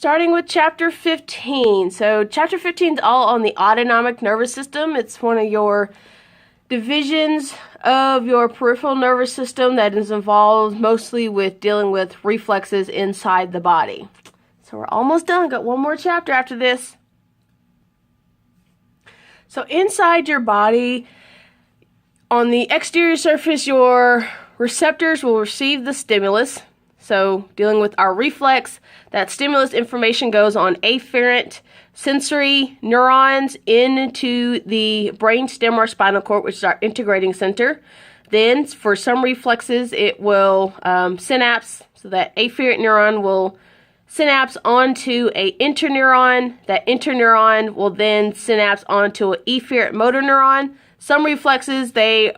Starting with Chapter 15. So Chapter 15 is all on the autonomic nervous system. It's one of your divisions of your peripheral nervous system that is involved mostly with dealing with reflexes inside the body. So we're almost done. Got one more chapter after this. So inside your body, on the exterior surface, your receptors will receive the stimulus. So dealing with our reflex, that stimulus information goes on afferent sensory neurons into the brainstem or spinal cord, which is our integrating center. Then for some reflexes, it will synapse, so that afferent neuron will synapse onto a interneuron. That interneuron will then synapse onto an efferent motor neuron. Some reflexes, they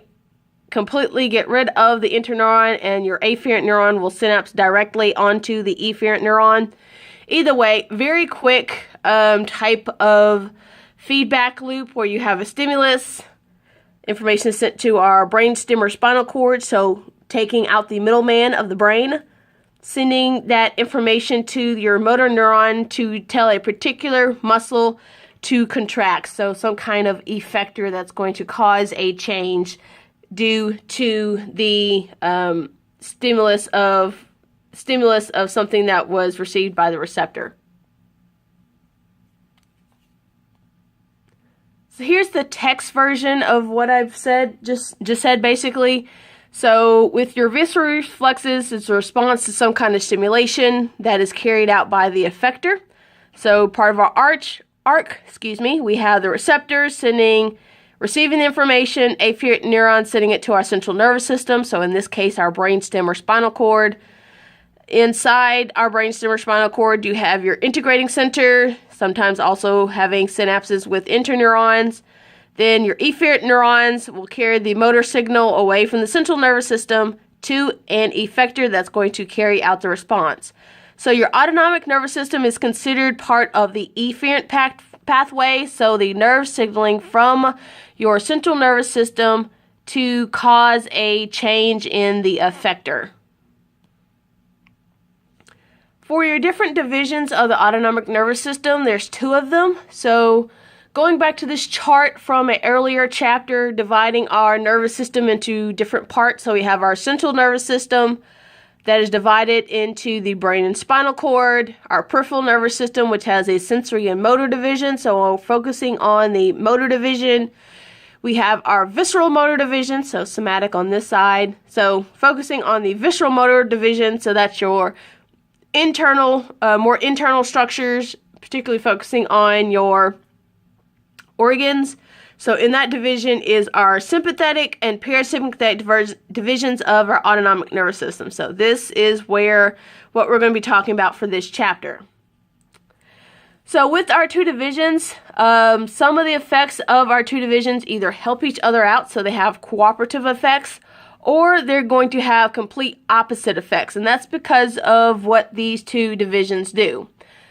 completely get rid of the interneuron and your afferent neuron will synapse directly onto the efferent neuron. Either way, very quick type of feedback loop where you have a stimulus, information is sent to our brainstem or spinal cord, so taking out the middleman of the brain, sending that information to your motor neuron to tell a particular muscle to contract, so some kind of effector that's going to cause a change due to the stimulus of something that was received by the receptor. So here's the text version of what I've said, just said basically. So with your visceral reflexes, it's a response to some kind of stimulation that is carried out by the effector. So part of our arc, we have the receptors receiving the information, afferent neuron sending it to our central nervous system, so in this case our brainstem or spinal cord. Inside our brainstem or spinal cord you have your integrating center, sometimes also having synapses with interneurons. Then your efferent neurons will carry the motor signal away from the central nervous system to an effector that's going to carry out the response. So your autonomic nervous system is considered part of the efferent pathway, so the nerve signaling from your central nervous system to cause a change in the effector. For your different divisions of the autonomic nervous system, there's two of them. So going back to this chart from an earlier chapter, dividing our nervous system into different parts. So we have our central nervous system that is divided into the brain and spinal cord, our peripheral nervous system, which has a sensory and motor division. So focusing on the motor division, we have our visceral motor division, so somatic on this side. So focusing on the visceral motor division, so that's your more internal structures, particularly focusing on your organs. So in that division is our sympathetic and parasympathetic divisions of our autonomic nervous system. So this is what we're going to be talking about for this chapter. So with our two divisions, some of the effects of our two divisions either help each other out, so they have cooperative effects, or they're going to have complete opposite effects, and that's because of what these two divisions do.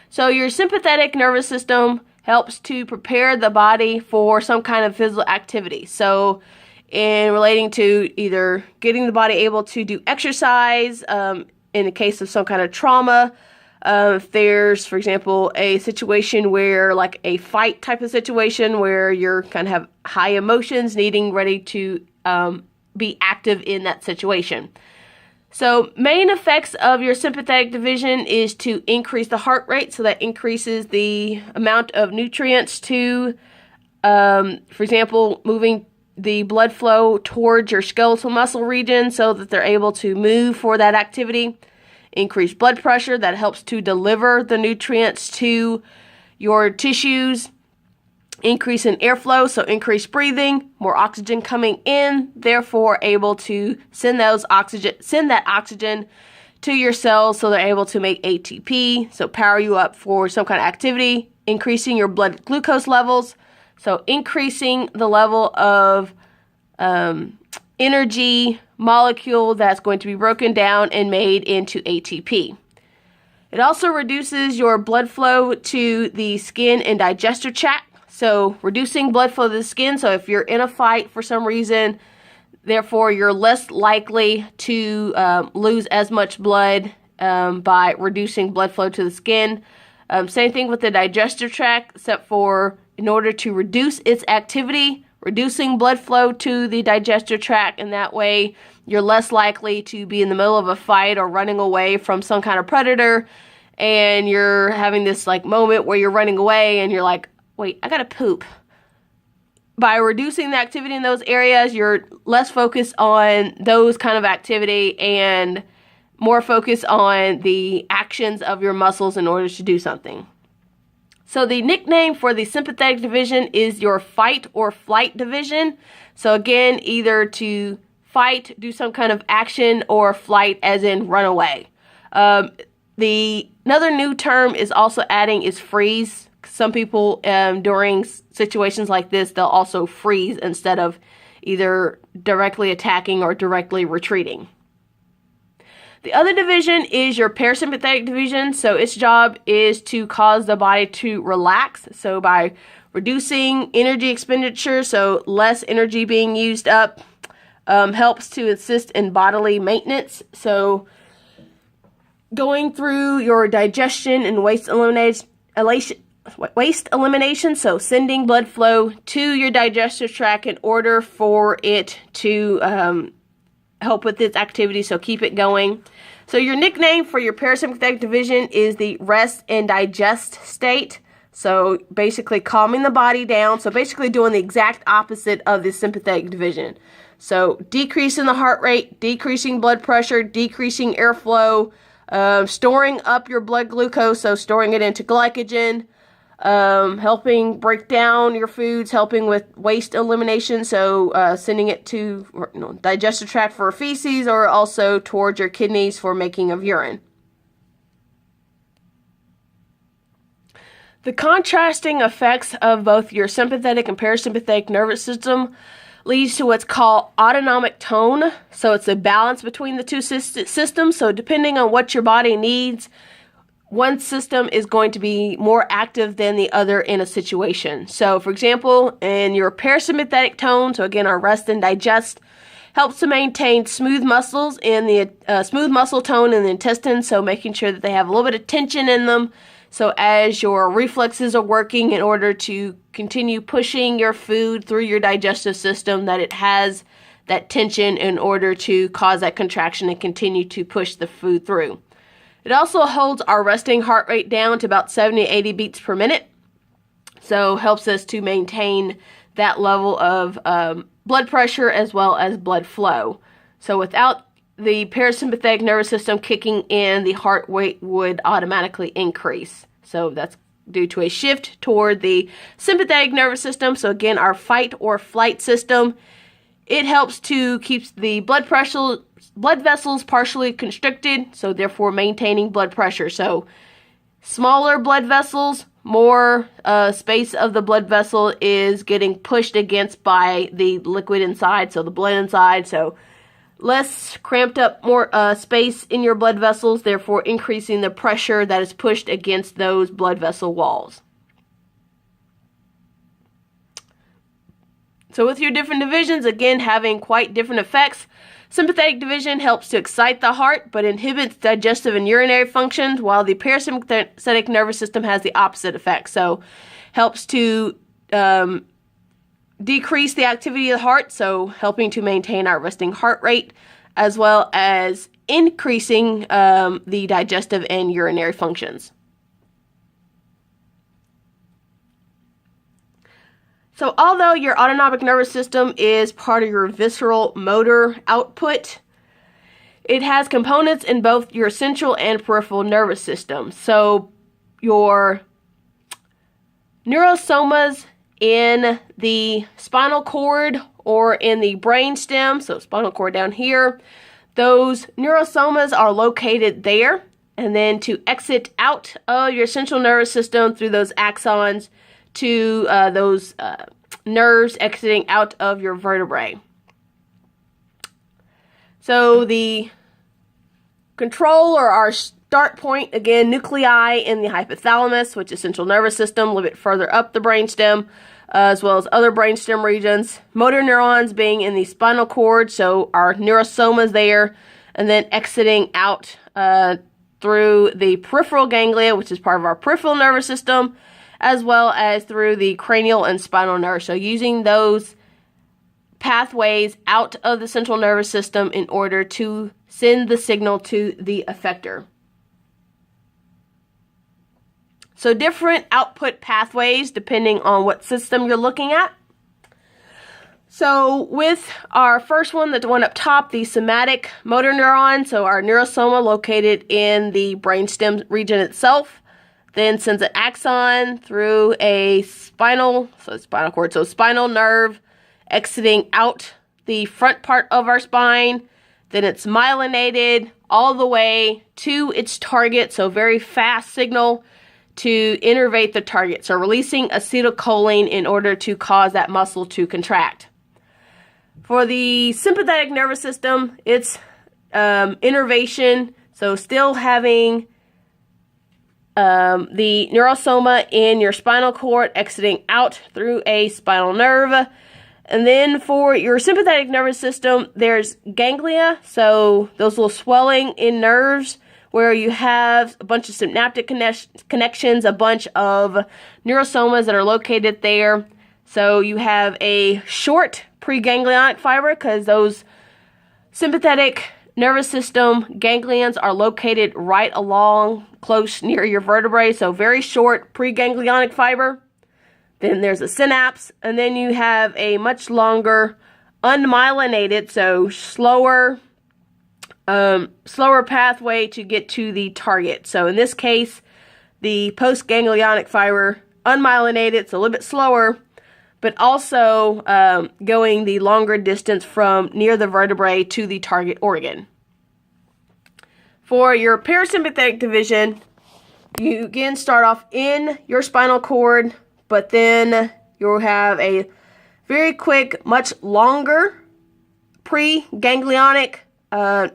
So your sympathetic nervous system helps to prepare the body for some kind of physical activity. So in relating to either getting the body able to do exercise, in the case of some kind of trauma, if there's, for example, a situation where, like a fight type of situation where you're kind of have high emotions, needing ready to be active in that situation. So main effects of your sympathetic division is to increase the heart rate, so that increases the amount of nutrients to, for example, moving the blood flow towards your skeletal muscle region so that they're able to move for that activity. Increased blood pressure, that helps to deliver the nutrients to your tissues. Increase in airflow, so increased breathing, more oxygen coming in, therefore able to send that oxygen to your cells so they're able to make ATP, so power you up for some kind of activity. Increasing your blood glucose levels, so increasing the level of energy molecule that's going to be broken down and made into ATP. It also reduces your blood flow to the skin and digestive tract. So reducing blood flow to the skin, so if you're in a fight for some reason, therefore you're less likely to lose as much blood by reducing blood flow to the skin. Same thing with the digestive tract, except for in order to reduce its activity, reducing blood flow to the digestive tract, and that way you're less likely to be in the middle of a fight or running away from some kind of predator, and you're having this like moment where you're running away and you're like, wait, I gotta poop. By reducing the activity in those areas, you're less focused on those kind of activity and more focused on the actions of your muscles in order to do something. So the nickname for the sympathetic division is your fight or flight division. So again, either to fight, do some kind of action, or flight as in run away. Another new term is also adding is freeze. Some people during situations like this, they'll also freeze instead of either directly attacking or directly retreating. The other division is your parasympathetic division. So its job is to cause the body to relax. So by reducing energy expenditure, so less energy being used up, helps to assist in bodily maintenance. So going through your digestion and waste elimination, so sending blood flow to your digestive tract in order for it to help with its activity, so keep it going. So your nickname for your parasympathetic division is the rest and digest state. So basically calming the body down. So basically doing the exact opposite of the sympathetic division. So decreasing the heart rate, decreasing blood pressure, decreasing airflow, storing up your blood glucose, so storing it into glycogen, helping break down your foods, helping with waste elimination, so sending it to digestive tract for feces, or also towards your kidneys for making of urine. The contrasting effects of both your sympathetic and parasympathetic nervous system leads to what's called autonomic tone. So it's a balance between the two systems. So depending on what your body needs, one system is going to be more active than the other in a situation. So for example, in your parasympathetic tone, so again, our rest and digest, helps to maintain smooth muscles in the smooth muscle tone in the intestines. So making sure that they have a little bit of tension in them. So as your reflexes are working in order to continue pushing your food through your digestive system, that it has that tension in order to cause that contraction and continue to push the food through. It also holds our resting heart rate down to about 70 to 80 beats per minute. So helps us to maintain that level of blood pressure as well as blood flow. So without the parasympathetic nervous system kicking in, the heart rate would automatically increase. So that's due to a shift toward the sympathetic nervous system. So again, our fight or flight system, it helps to keep the blood vessels partially constricted, so therefore maintaining blood pressure. So smaller blood vessels, more space of the blood vessel is getting pushed against by the liquid inside, so the blood inside. So less cramped up, more space in your blood vessels, therefore increasing the pressure that is pushed against those blood vessel walls. So with your different divisions, again, having quite different effects. Sympathetic division helps to excite the heart, but inhibits digestive and urinary functions, while the parasympathetic nervous system has the opposite effect. So helps to decrease the activity of the heart, so helping to maintain our resting heart rate, as well as increasing the digestive and urinary functions. So although your autonomic nervous system is part of your visceral motor output, it has components in both your central and peripheral nervous system. So your neurosomas in the spinal cord or in the brain stem, so spinal cord down here, those neurosomas are located there. And then to exit out of your central nervous system through those axons to those nerves exiting out of your vertebrae. So the control, or our start point, again, nuclei in the hypothalamus, which is central nervous system, a little bit further up the brainstem, as well as other brainstem regions. Motor neurons being in the spinal cord, so our neurosomas there, and then exiting out through the peripheral ganglia, which is part of our peripheral nervous system, as well as through the cranial and spinal nerves. So using those pathways out of the central nervous system in order to send the signal to the effector. So different output pathways depending on what system you're looking at. So with our first one, the one up top, the somatic motor neuron, so our neurosoma located in the brainstem region itself, then sends an axon through a spinal nerve, exiting out the front part of our spine. Then it's myelinated all the way to its target, so very fast signal to innervate the target. So releasing acetylcholine in order to cause that muscle to contract. For the sympathetic nervous system, it's innervation, so still having the neurosoma in your spinal cord exiting out through a spinal nerve. And then for your sympathetic nervous system, there's ganglia, so those little swelling in nerves where you have a bunch of synaptic connections, a bunch of neurosomas that are located there. So you have a short preganglionic fiber because those sympathetic nervous system ganglions are located right along close near your vertebrae, so very short preganglionic fiber. Then there's a synapse, and then you have a much longer unmyelinated, so slower pathway to get to the target. So in this case, the postganglionic fiber, unmyelinated, it's a little bit slower, but also going the longer distance from near the vertebrae to the target organ. For your parasympathetic division, you again start off in your spinal cord, but then you'll have a very quick, much longer preganglionic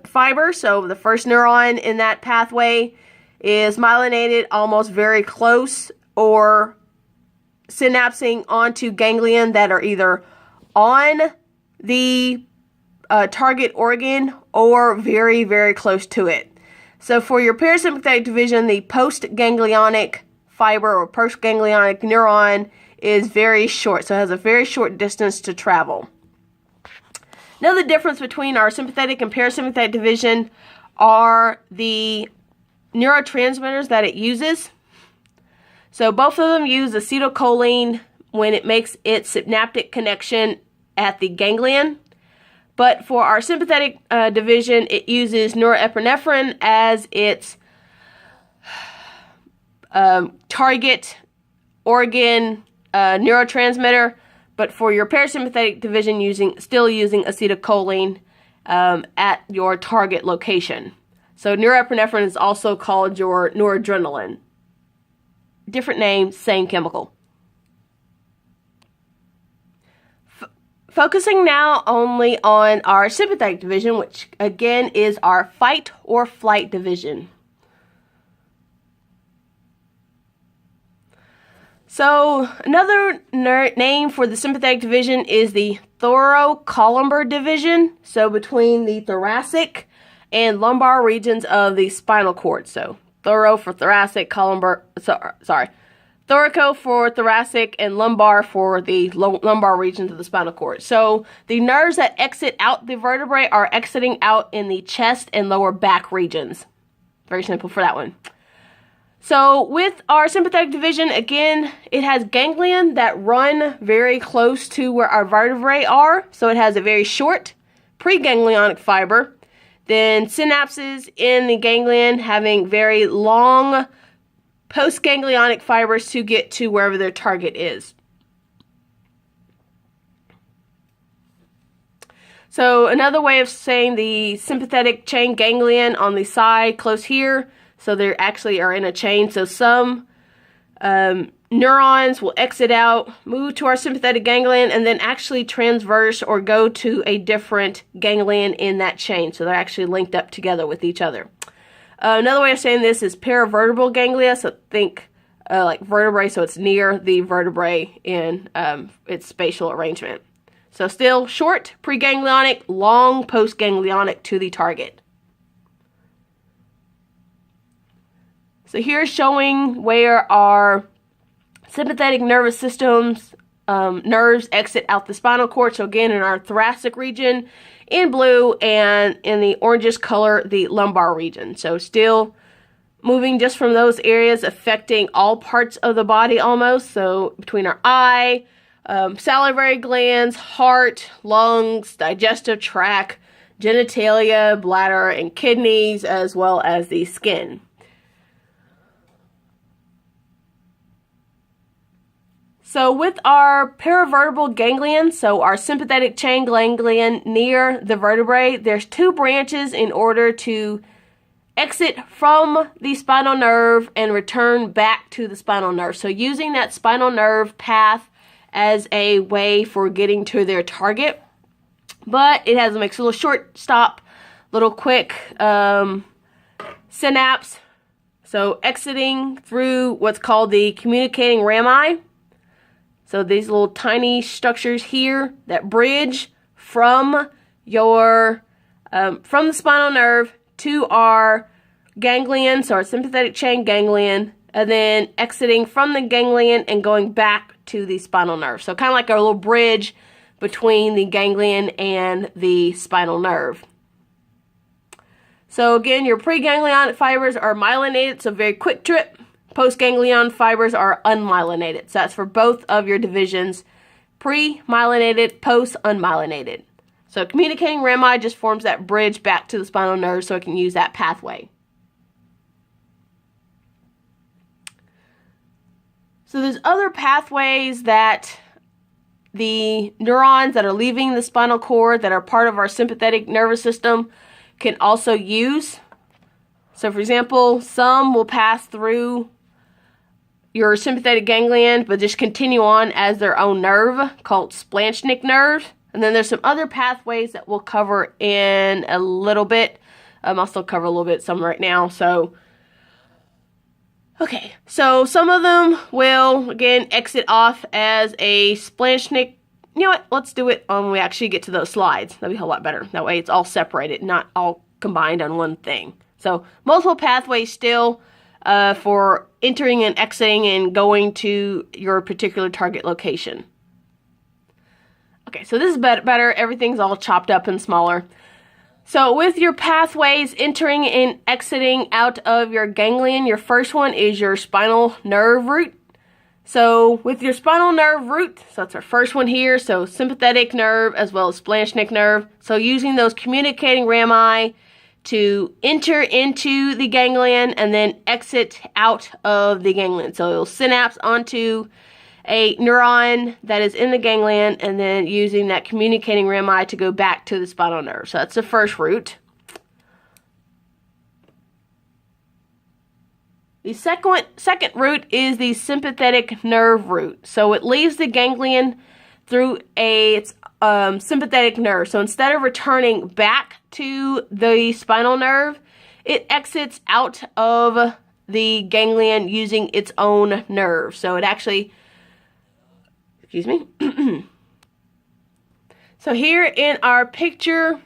fiber. So the first neuron in that pathway is myelinated almost very close or synapsing onto ganglion that are either on the target organ or very, very close to it. So for your parasympathetic division, the postganglionic fiber or postganglionic neuron is very short, so it has a very short distance to travel. Another difference between our sympathetic and parasympathetic division are the neurotransmitters that it uses. So both of them use acetylcholine when it makes its synaptic connection at the ganglion. But for our sympathetic division, it uses norepinephrine as its target organ neurotransmitter. But for your parasympathetic division, still using acetylcholine at your target location. So norepinephrine is also called your noradrenaline. Different name, same chemical. Focusing now only on our sympathetic division, which again is our fight or flight division. So another name for the sympathetic division is the thoracolumbar division. So between the thoracic and lumbar regions of the spinal cord. So thoro for thoracic, thoraco for thoracic, and lumbar for the lumbar regions of the spinal cord. So the nerves that exit out the vertebrae are exiting out in the chest and lower back regions. Very simple for that one. So with our sympathetic division, again, it has ganglion that run very close to where our vertebrae are. So it has a very short preganglionic fiber. Then synapses in the ganglion having very long postganglionic fibers to get to wherever their target is. So another way of saying the sympathetic chain ganglion on the side close here, so they actually are in a chain. So some neurons will exit out, move to our sympathetic ganglion, and then actually transverse or go to a different ganglion in that chain. So they're actually linked up together with each other. Another way of saying this is paravertebral ganglia. So think like vertebrae, so it's near the vertebrae in its spatial arrangement. So still short preganglionic, long postganglionic to the target. So here's showing where our sympathetic nervous systems nerves exit out the spinal cord. So again, in our thoracic region in blue, and in the orangish color, the lumbar region. So still moving just from those areas, affecting all parts of the body almost. So between our eye, salivary glands, heart, lungs, digestive tract, genitalia, bladder, and kidneys, as well as the skin. So with our paravertebral ganglion, so our sympathetic chain ganglion near the vertebrae, there's two branches in order to exit from the spinal nerve and return back to the spinal nerve. So using that spinal nerve path as a way for getting to their target. But it makes a little short stop, little quick synapse. So exiting through what's called the communicating rami. So these little tiny structures here that bridge from your from the spinal nerve to our ganglion, so our sympathetic chain ganglion, and then exiting from the ganglion and going back to the spinal nerve. So kind of like a little bridge between the ganglion and the spinal nerve. So again, your preganglionic fibers are myelinated, so very quick trip. Postganglion fibers are unmyelinated. So that's for both of your divisions, pre-myelinated, post-unmyelinated. So communicating rami just forms that bridge back to the spinal nerve so it can use that pathway. So there's other pathways that the neurons that are leaving the spinal cord that are part of our sympathetic nervous system can also use. So for example, some will pass through your sympathetic ganglion, but just continue on as their own nerve called splanchnic nerve. And then there's some other pathways that we'll cover in a little bit. I'll still cover a little bit some right now. So, okay. So some of them will, again, exit off as a splanchnic. You know what? Let's do it when we actually get to those slides. That'll be a whole lot better. That way it's all separated, not all combined on one thing. So multiple pathways still for entering and exiting and going to your particular target location. Okay, so this is better. Everything's all chopped up and smaller. So with your pathways entering and exiting out of your ganglion, your first one is your spinal nerve root. So with your spinal nerve root, so that's our first one here, so sympathetic nerve as well as splanchnic nerve. So using those communicating rami to enter into the ganglion and then exit out of the ganglion. So it'll synapse onto a neuron that is in the ganglion and then using that communicating rami to go back to the spinal nerve. So that's the first root. The second root is the sympathetic nerve root. So it leaves the ganglion through a sympathetic nerve. So instead of returning back to the spinal nerve, it exits out of the ganglion using its own nerve. So it actually, excuse me. So here in our picture,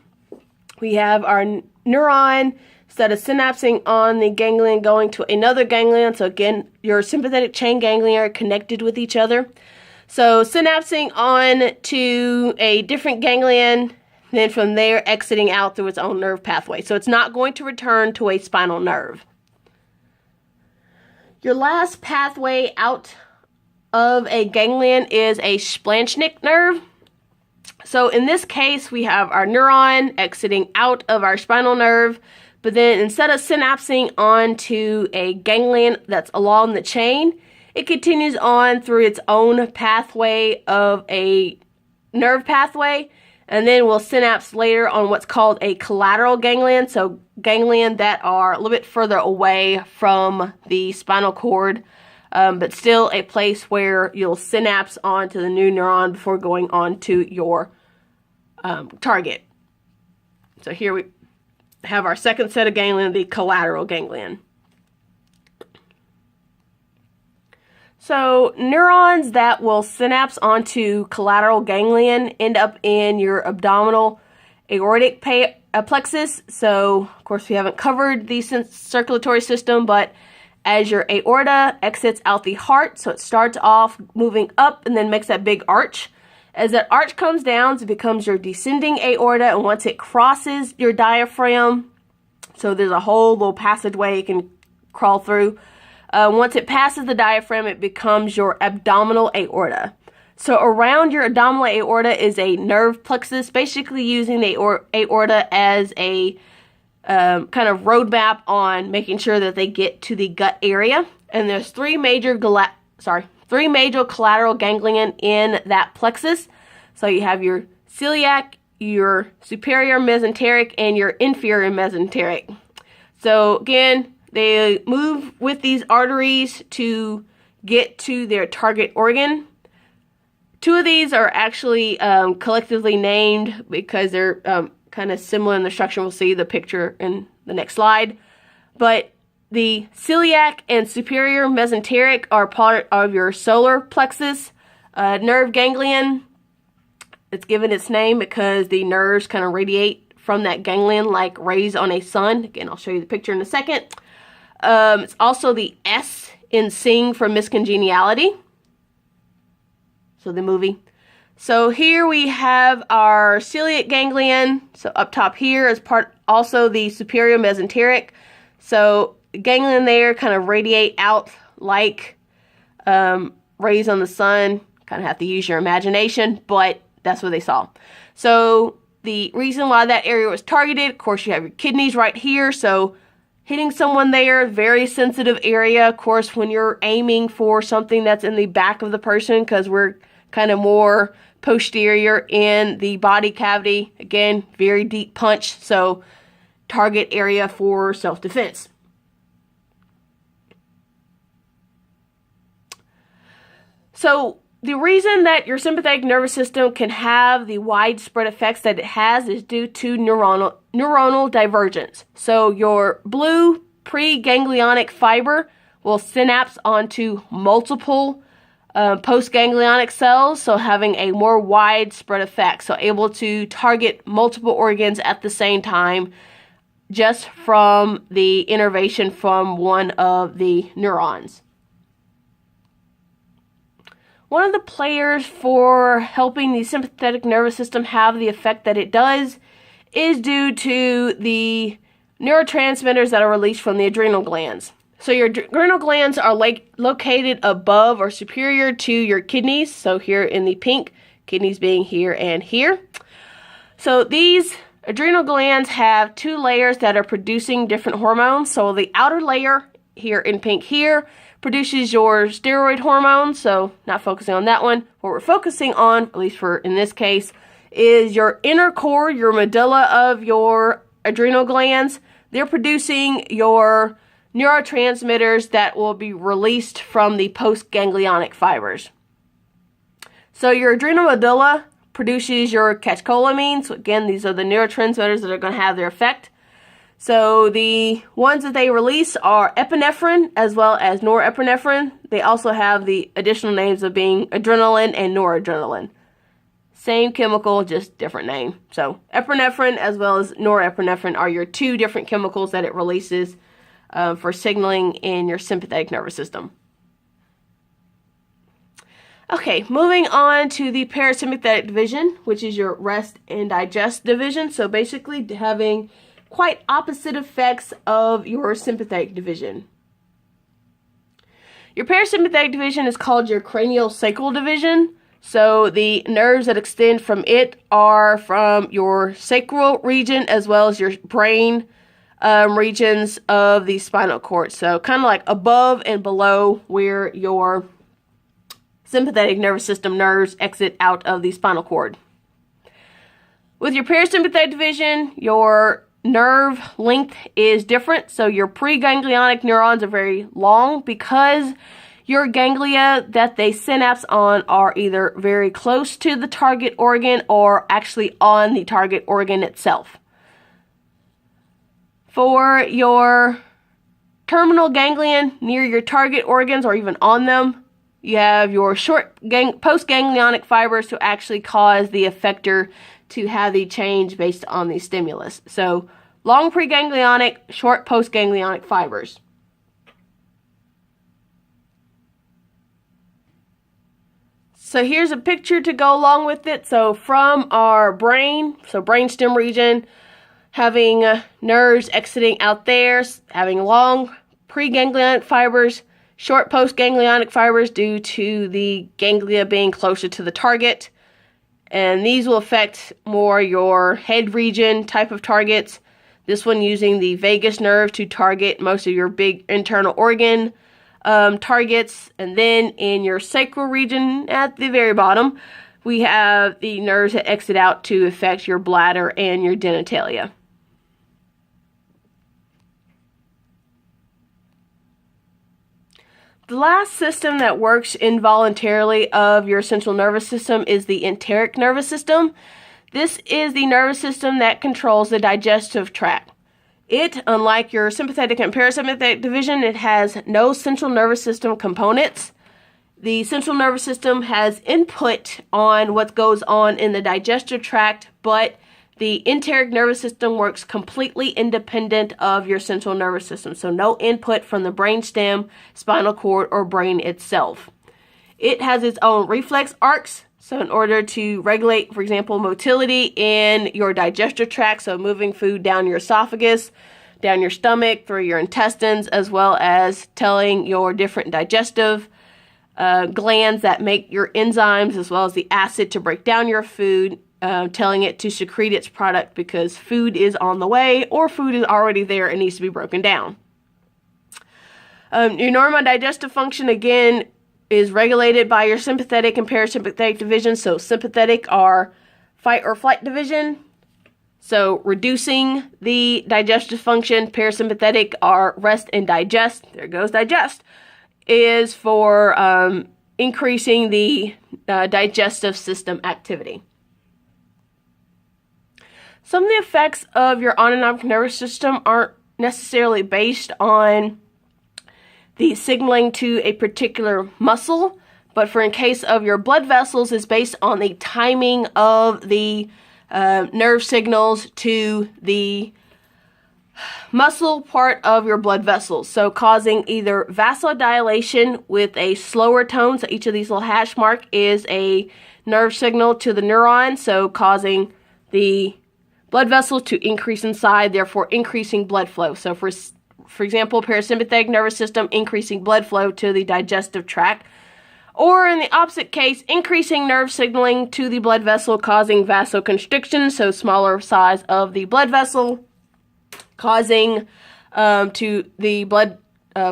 we have our neuron. Instead of synapsing on the ganglion going to another ganglion, so again, your sympathetic chain ganglia are connected with each other. So synapsing on to a different ganglion, then from there exiting out through its own nerve pathway. So it's not going to return to a spinal nerve. Your last pathway out of a ganglion is a splanchnic nerve. So in this case, we have our neuron exiting out of our spinal nerve, but then instead of synapsing onto a ganglion that's along the chain, it continues on through its own pathway of a nerve pathway, and then will synapse later on what's called a collateral ganglion, so ganglion that are a little bit further away from the spinal cord, but still a place where you'll synapse onto the new neuron before going on to your target. So here we have our second set of ganglion, the collateral ganglion. So neurons that will synapse onto collateral ganglion end up in your abdominal aortic plexus. So of course we haven't covered the circulatory system, but as your aorta exits out the heart. So it starts off moving up and then makes that big arch. As that arch comes down, it becomes your descending aorta, and once it crosses your diaphragm, so there's a whole little passageway it can crawl through. Once it passes the diaphragm, it becomes your abdominal aorta. So around your abdominal aorta is a nerve plexus, basically using the aorta as a kind of roadmap on making sure that they get to the gut area. And there's three major collateral ganglion in that plexus. So you have your celiac, your superior mesenteric, and your inferior mesenteric. So again, they move with these arteries to get to their target organ. Two of these are actually collectively named because they're kind of similar in the structure. We'll see the picture in the next slide. But the celiac and superior mesenteric are part of your solar plexus nerve ganglion. It's given its name because the nerves kind of radiate from that ganglion like rays on a sun. Again, I'll show you the picture in a second. It's also the S in Sing for miscongeniality. So the movie. So here we have our celiac ganglion. So up top here is part also the superior mesenteric. So the ganglion there kind of radiate out like rays on the sun. Kind of have to use your imagination, but that's what they saw. So the reason why that area was targeted, of course, you have your kidneys right here. So hitting someone there, very sensitive area. Of course, when you're aiming for something that's in the back of the person, because we're kind of more posterior in the body cavity. Again, very deep punch. So target area for self-defense. So the reason that your sympathetic nervous system can have the widespread effects that it has is due to neuronal divergence. So your blue preganglionic fiber will synapse onto multiple postganglionic cells, so having a more widespread effect, so able to target multiple organs at the same time just from the innervation from one of the neurons. One of the players for helping the sympathetic nervous system have the effect that it does is due to the neurotransmitters that are released from the adrenal glands. So your adrenal glands are located above or superior to your kidneys. So here in the pink, kidneys being here and here. So these adrenal glands have two layers that are producing different hormones. So the outer layer here in pink here produces your steroid hormone. So not focusing on that one. What we're focusing on, at least for in this case, is your inner core, your medulla of your adrenal glands. They're producing your neurotransmitters that will be released from the postganglionic fibers. So your adrenal medulla produces your catecholamines. So again, these are the neurotransmitters that are going to have their effect. So the ones that they release are epinephrine as well as norepinephrine. They also have the additional names of being adrenaline and noradrenaline. Same chemical, just different name. So epinephrine as well as norepinephrine are your two different chemicals that it releases for signaling in your sympathetic nervous system. Okay, moving on to the parasympathetic division, which is your rest and digest division. So basically having quite opposite effects of your sympathetic division. Your parasympathetic division is called your craniosacral division. So the nerves that extend from it are from your sacral region as well as your brain regions of the spinal cord. So kind of like above and below where your sympathetic nervous system nerves exit out of the spinal cord. With your parasympathetic division, your nerve length is different. So your preganglionic neurons are very long because your ganglia that they synapse on are either very close to the target organ or actually on the target organ itself. For your terminal ganglion near your target organs or even on them, you have your short postganglionic fibers to actually cause the effector to have the change based on the stimulus. So long preganglionic, short postganglionic fibers. So here's a picture to go along with it. So from our brain, so brainstem region, having nerves exiting out there, having long preganglionic fibers, short postganglionic fibers due to the ganglia being closer to the target. And these will affect more your head region type of targets. This one using the vagus nerve to target most of your big internal organ targets. And then in your sacral region at the very bottom, we have the nerves that exit out to affect your bladder and your genitalia. The last system that works involuntarily of your central nervous system is the enteric nervous system. This is the nervous system that controls the digestive tract. It, unlike your sympathetic and parasympathetic division, it has no central nervous system components. The central nervous system has input on what goes on in the digestive tract, but the enteric nervous system works completely independent of your central nervous system, so no input from the brainstem, spinal cord, or brain itself. It has its own reflex arcs, so in order to regulate, for example, motility in your digestive tract, so moving food down your esophagus, down your stomach, through your intestines, as well as telling your different digestive glands that make your enzymes, as well as the acid to break down your food, telling it to secrete its product because food is on the way or food is already there and needs to be broken down. Your normal digestive function, again, is regulated by your sympathetic and parasympathetic division. So sympathetic are fight or flight division, so reducing the digestive function. Parasympathetic are rest and digest. There goes digest. Is for increasing the digestive system activity. Some of the effects of your autonomic nervous system aren't necessarily based on the signaling to a particular muscle, but for in case of your blood vessels, is based on the timing of the nerve signals to the muscle part of your blood vessels. So causing either vasodilation with a slower tone, so each of these little hash mark is a nerve signal to the neuron, so causing the blood vessels to increase in size, therefore increasing blood flow. So for example, parasympathetic nervous system, increasing blood flow to the digestive tract. Or in the opposite case, increasing nerve signaling to the blood vessel, causing vasoconstriction, so smaller size of the blood vessel, causing to the blood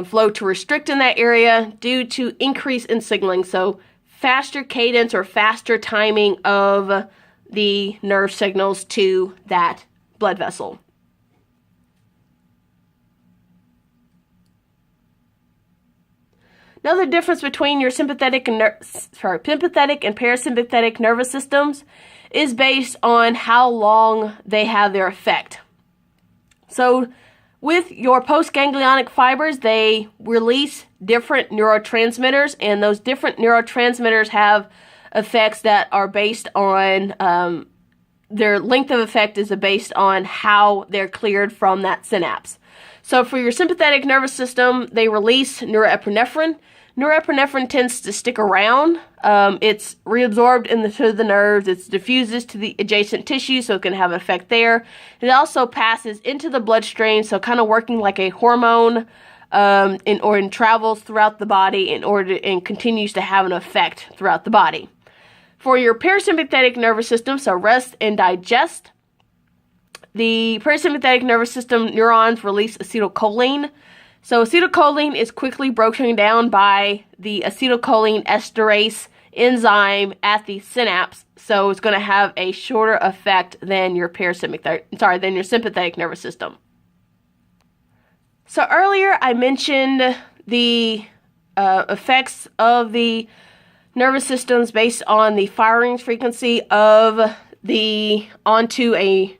flow to restrict in that area due to increase in signaling. So faster cadence or faster timing of the nerve signals to that blood vessel. Another difference between your sympathetic and parasympathetic nervous systems is based on how long they have their effect. So with your postganglionic fibers, they release different neurotransmitters, and those different neurotransmitters have effects that are based on, their length of effect is based on how they're cleared from that synapse. So for your sympathetic nervous system, they release norepinephrine. Norepinephrine tends to stick around. It's reabsorbed into the nerves. It diffuses to the adjacent tissue, so it can have an effect there. It also passes into the bloodstream, so kind of working like a hormone, and travels throughout the body and continues to have an effect throughout the body. For your parasympathetic nervous system, so rest and digest, the parasympathetic nervous system neurons release acetylcholine. So acetylcholine is quickly broken down by the acetylcholine esterase enzyme at the synapse, so it's going to have a shorter effect than your sympathetic nervous system. So earlier I mentioned the effects of the nervous systems based on the firing frequency of onto a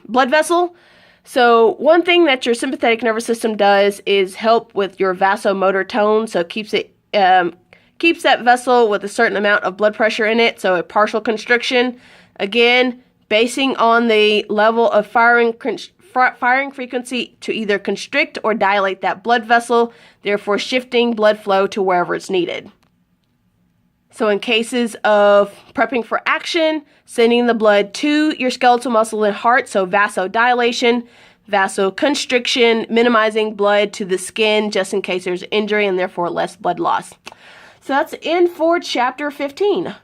blood vessel. So one thing that your sympathetic nervous system does is help with your vasomotor tone, so it keeps that vessel with a certain amount of blood pressure in it, so a partial constriction. Again, basing on the level of firing frequency to either constrict or dilate that blood vessel, therefore shifting blood flow to wherever it's needed. So in cases of prepping for action, sending the blood to your skeletal muscle and heart, so vasodilation, vasoconstriction, minimizing blood to the skin just in case there's injury and therefore less blood loss. So that's the end for chapter 15.